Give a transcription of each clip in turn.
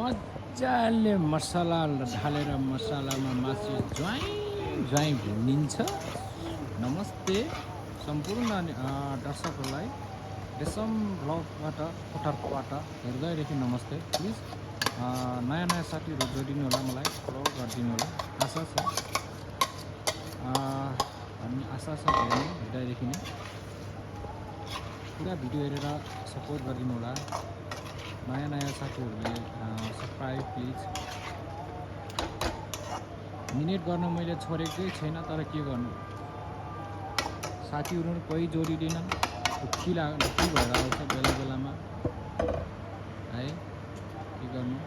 मजाले मसला ढालेर मसलामा मासु ज्वाइँ भुनिन्छ। नमस्ते सम्पूर्ण दर्शकहरूलाई रेशम भ्लगबाट कोठारकोबाट हेर्दैदेखि नमस्ते। प्लिज नयाँ नयाँ साथीहरू जोडिनु होला, मलाई फलो गरिदिनु होला। आशा छ हेर्दैदेखि नै पुरा भिडियो हेरेर सपोर्ट गरिदिनु होला। नयाँ नयाँ साथीहरूले सब्सक्राइब प्लिज। मिनेट गर्न मैले छोडेकै छैन, तर के गर्नु, साथीहरू कोही जोडिँदैनन्। के भएर आउँछ बेला बेलामा है, के गर्नु।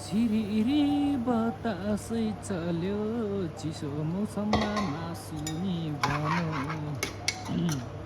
सिरिरी बतासै चल्यो, चिसो मौसममा मासु नि बन्यो।